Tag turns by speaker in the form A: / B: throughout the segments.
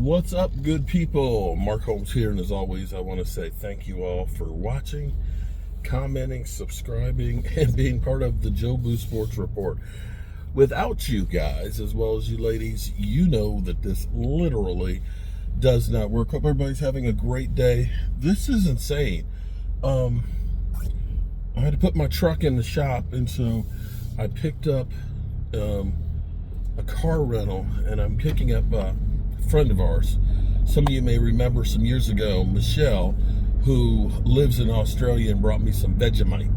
A: What's up, good people? Mark Holmes here, and as always, I want to say thank you all for watching, commenting, subscribing, and being part of the Joe Boo Sports Report. Without you guys, as well as you ladies, you know that this literally does not work. Hope everybody's having a great day. This is insane. I had to put my truck in the shop, and so I picked up a car rental, and I'm picking up a friend of ours. Some of you may remember some years ago, Michelle, who lives in Australia, and brought me some Vegemite.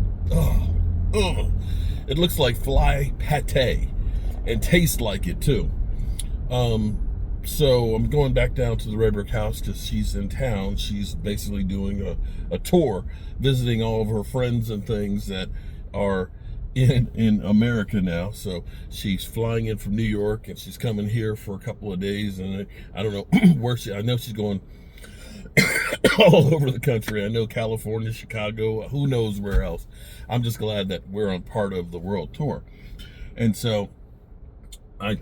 A: It looks like fly pate and tastes like it too. So I'm going back down to the Red Brick House because she's in town. She's basically doing a tour, visiting all of her friends and things that are in America now. So she's flying in from New York, and she's coming here for a couple of days, and I don't know where I know she's going all over the country. I know California, Chicago, who knows where else. I'm just glad that we're on part of the world tour. And so I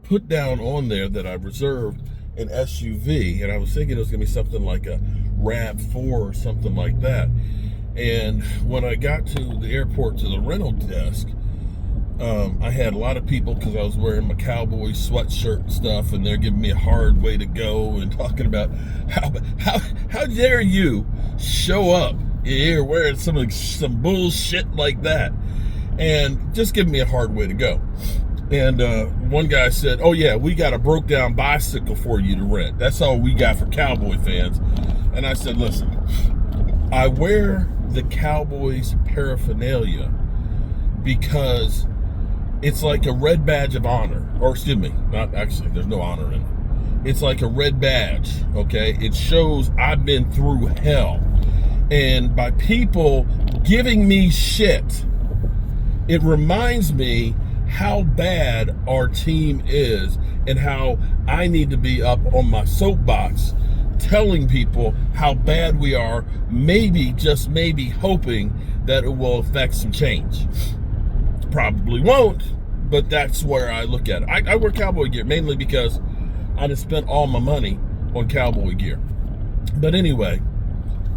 A: put down on there that I reserved an SUV, and I was thinking it was gonna be something like a RAV4 or something like that. And when I got to the airport, to the rental desk, I had a lot of people, because I was wearing my Cowboys sweatshirt and stuff, and they're giving me a hard way to go and talking about how dare you show up here wearing some bullshit like that, and just giving me a hard way to go. And one guy said, "Oh yeah, we got a broke down bicycle for you to rent. That's all we got for Cowboy fans." And I said, "Listen, I wear the Cowboys paraphernalia because it's like a red badge of honor." Or excuse me, not actually, there's no honor in it. It's like a red badge, okay? It shows I've been through hell. And by people giving me shit, it reminds me how bad our team is and how I need to be up on my soapbox telling people how bad we are, maybe, just maybe, hoping that it will affect some change. Probably won't, but that's where I look at it. I wear cowboy gear mainly because I just spent all my money on cowboy gear. But anyway,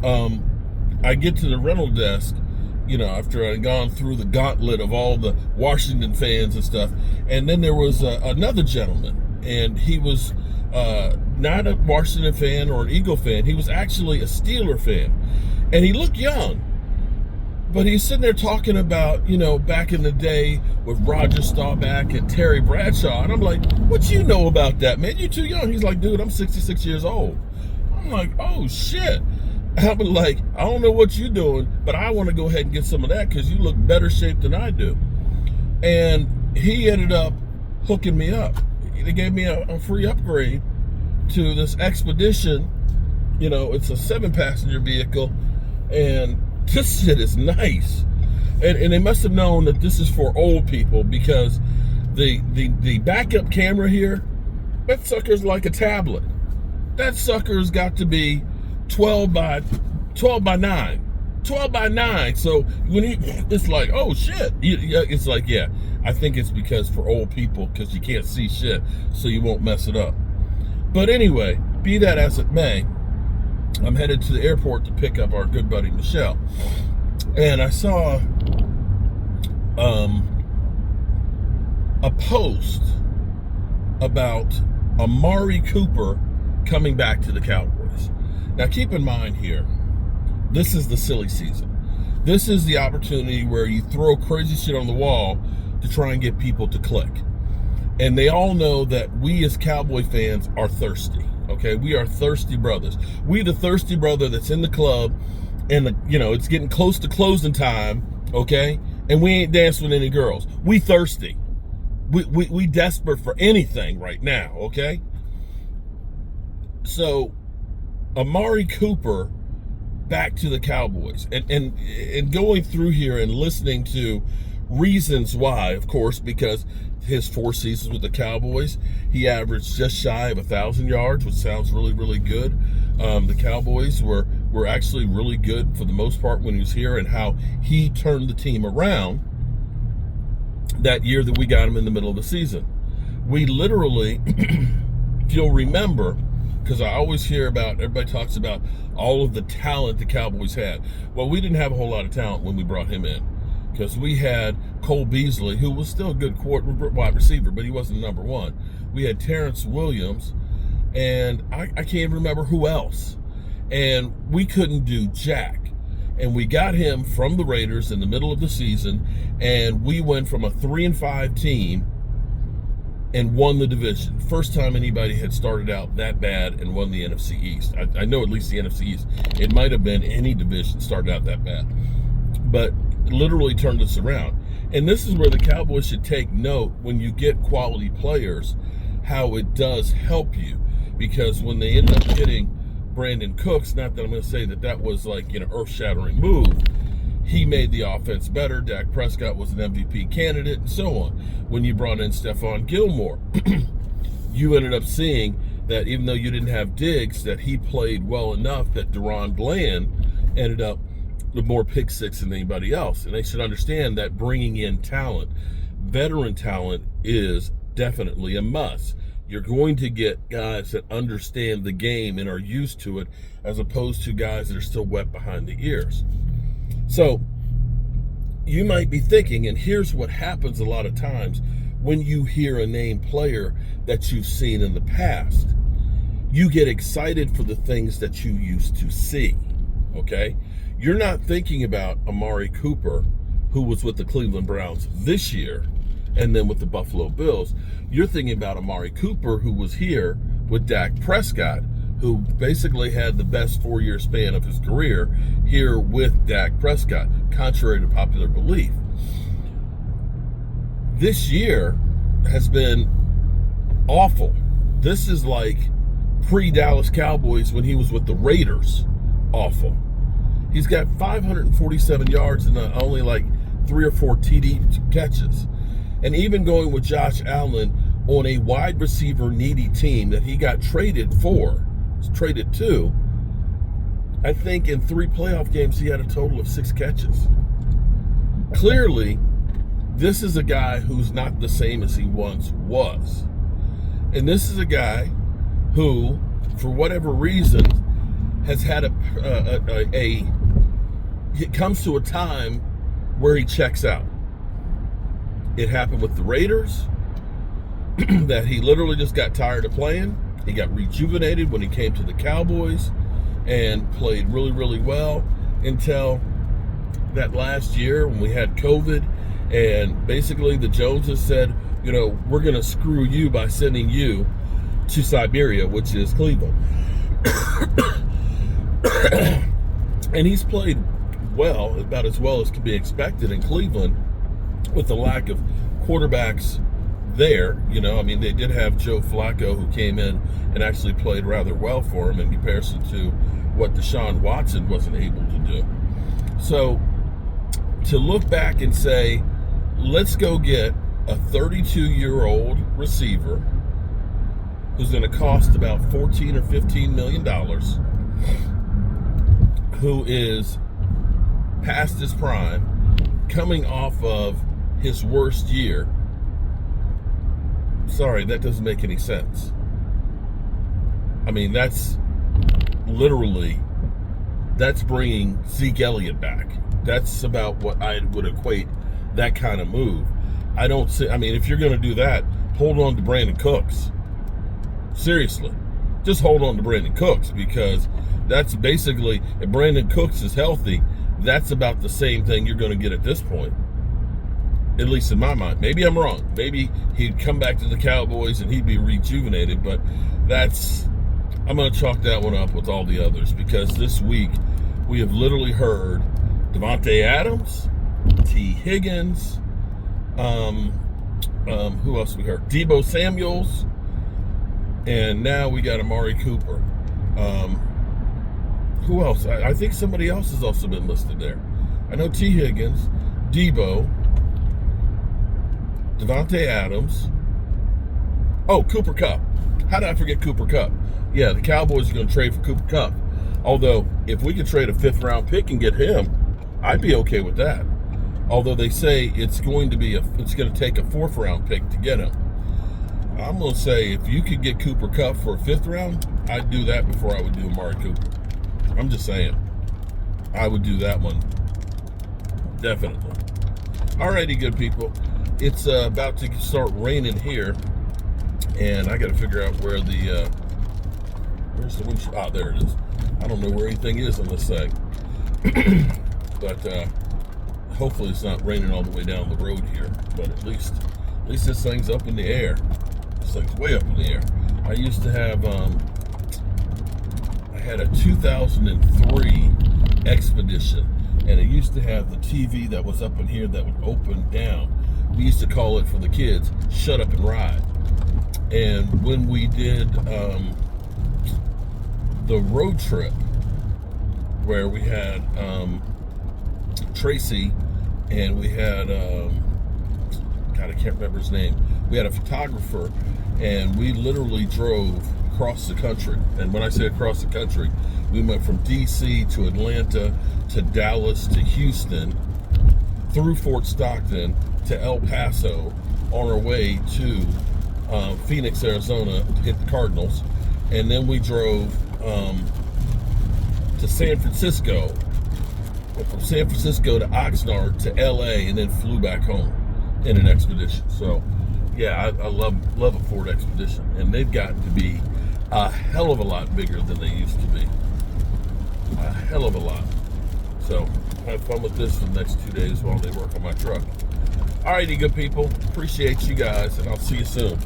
A: I get to the rental desk, after I'd gone through the gauntlet of all the Washington fans and stuff, and then there was another gentleman, and he was not a Washington fan or an Eagle fan. He was actually a Steeler fan, and he looked young, but he's sitting there talking about, back in the day with Roger Staubach and Terry Bradshaw, and I'm like, "What you know about that, man? You're too young." He's like, "Dude, I'm 66 years old." I'm like, "Oh shit." I'm like, "I don't know what you're doing, but I want to go ahead and get some of that because you look better shape than I do." And he ended up hooking me up. They gave me a free upgrade to this Expedition. It's a 7-passenger vehicle, and this shit is nice. And they must have known that this is for old people, because the backup camera here, that sucker's like a tablet. That sucker's got to be 12 by 9. So when it's like, "Oh shit," it's like, yeah, I think it's because for old people, because you can't see shit, so you won't mess it up. But anyway, be that as it may, I'm headed to the airport to pick up our good buddy Michelle, and I saw a post about Amari Cooper coming back to the Cowboys. Now keep in mind here, this is the silly season. This is the opportunity where you throw crazy shit on the wall to try and get people to click. And they all know that we as Cowboy fans are thirsty, okay? We are thirsty brothers. We the thirsty brother that's in the club, and it's getting close to closing time, okay? And we ain't dancing with any girls. We thirsty. We desperate for anything right now, okay? So Amari Cooper back to the Cowboys, and going through here and listening to reasons why, of course, because his 4 seasons with the Cowboys, he averaged just shy of 1,000 yards, which sounds really, really good. The Cowboys were actually really good for the most part when he was here, and how he turned the team around that year that we got him in the middle of the season. We literally, if you'll remember, because I always hear about, everybody talks about all of the talent the Cowboys had. Well, we didn't have a whole lot of talent when we brought him in, because we had Cole Beasley, who was still a good wide receiver, but he wasn't number one. We had Terrence Williams, and I can't remember who else. And we couldn't do jack. And we got him from the Raiders in the middle of the season, and we went from a 3-5 team and won the division. First time anybody had started out that bad and won the NFC East. I know at least the NFC East. It might have been any division started out that bad. But literally turned us around. And this is where the Cowboys should take note when you get quality players, how it does help you. Because when they end up getting Brandon Cooks, not that I'm going to say that was like, earth-shattering move, he made the offense better. Dak Prescott was an MVP candidate, and so on. When you brought in Stephon Gilmore, you ended up seeing that even though you didn't have Diggs, that he played well enough that Deron Bland ended up with more pick six than anybody else. And they should understand that bringing in talent, veteran talent, is definitely a must. You're going to get guys that understand the game and are used to it, as opposed to guys that are still wet behind the ears. So you might be thinking, and here's what happens a lot of times when you hear a named player that you've seen in the past. You get excited for the things that you used to see, okay? You're not thinking about Amari Cooper, who was with the Cleveland Browns this year, and then with the Buffalo Bills. You're thinking about Amari Cooper, who was here with Dak Prescott, who basically had the best 4-year span of his career here with Dak Prescott, contrary to popular belief. This year has been awful. This is like pre-Dallas Cowboys when he was with the Raiders. Awful. He's got 547 yards and only like 3 or 4 TD catches. And even going with Josh Allen on a wide receiver needy team that he got traded to, I think in 3 playoff games he had a total of 6 catches. Clearly, this is a guy who's not the same as he once was. And this is a guy who, for whatever reason, has had it comes to a time where he checks out. It happened with the Raiders, that he literally just got tired of playing. He got rejuvenated when he came to the Cowboys and played really, really well until that last year when we had COVID, and basically the Joneses said, we're going to screw you by sending you to Siberia, which is Cleveland. And he's played well, about as well as could be expected in Cleveland, with the lack of quarterbacks there. They did have Joe Flacco, who came in and actually played rather well for him in comparison to what Deshaun Watson wasn't able to do. So to look back and say, let's go get a 32-year-old receiver who's going to cost about $14 or $15 million, who is past his prime, coming off of his worst year. Sorry, that doesn't make any sense. That's bringing Zeke Elliott back. That's about what I would equate that kind of move. I don't see, if you're going to do that, hold on to Brandon Cooks. Seriously. Just hold on to Brandon Cooks, because that's basically, if Brandon Cooks is healthy, that's about the same thing you're going to get at this point. At least in my mind. Maybe I'm wrong. Maybe he'd come back to the Cowboys and he'd be rejuvenated, but I'm going to chalk that one up with all the others, because this week we have literally heard Davante Adams, T. Higgins, who else we heard? Deebo Samuels, and now we got Amari Cooper. Who else? I think somebody else has also been listed there. I know T. Higgins, Deebo, Davante Adams. Oh, Cooper Kupp. How did I forget Cooper Kupp? Yeah, the Cowboys are going to trade for Cooper Kupp. Although, if we could trade a 5th-round pick and get him, I'd be okay with that. Although they say it's going to take a 4th-round pick to get him. I'm going to say if you could get Cooper Kupp for a 5th round, I'd do that before I would do Amari Cooper. I'm just saying. I would do that one. Definitely. Alrighty, good people. It's about to start raining here. And I got to figure out where the... where's the windshield? Ah, there it is. I don't know where anything is on this thing. But hopefully it's not raining all the way down the road here. But at least this thing's up in the air. This thing's way up in the air. I used to have, I had a 2003 Expedition, and it used to have the TV that was up in here that would open down. We used to call it, for the kids, Shut Up and Ride. And when we did the road trip where we had Tracy and we had, God, I can't remember his name. We had a photographer, and we literally drove across the country. And when I say across the country, we went from DC to Atlanta to Dallas to Houston, through Fort Stockton to El Paso, on our way to Phoenix, Arizona to hit the Cardinals. And then we drove to San Francisco, went from San Francisco to Oxnard to LA, and then flew back home in an Expedition. So yeah, I love a Ford Expedition, and they've gotten to be a hell of a lot bigger than they used to be. A hell of a lot. So have fun with this for the next 2 days while they work on my truck. Alrighty, good people. Appreciate you guys, and I'll see you soon.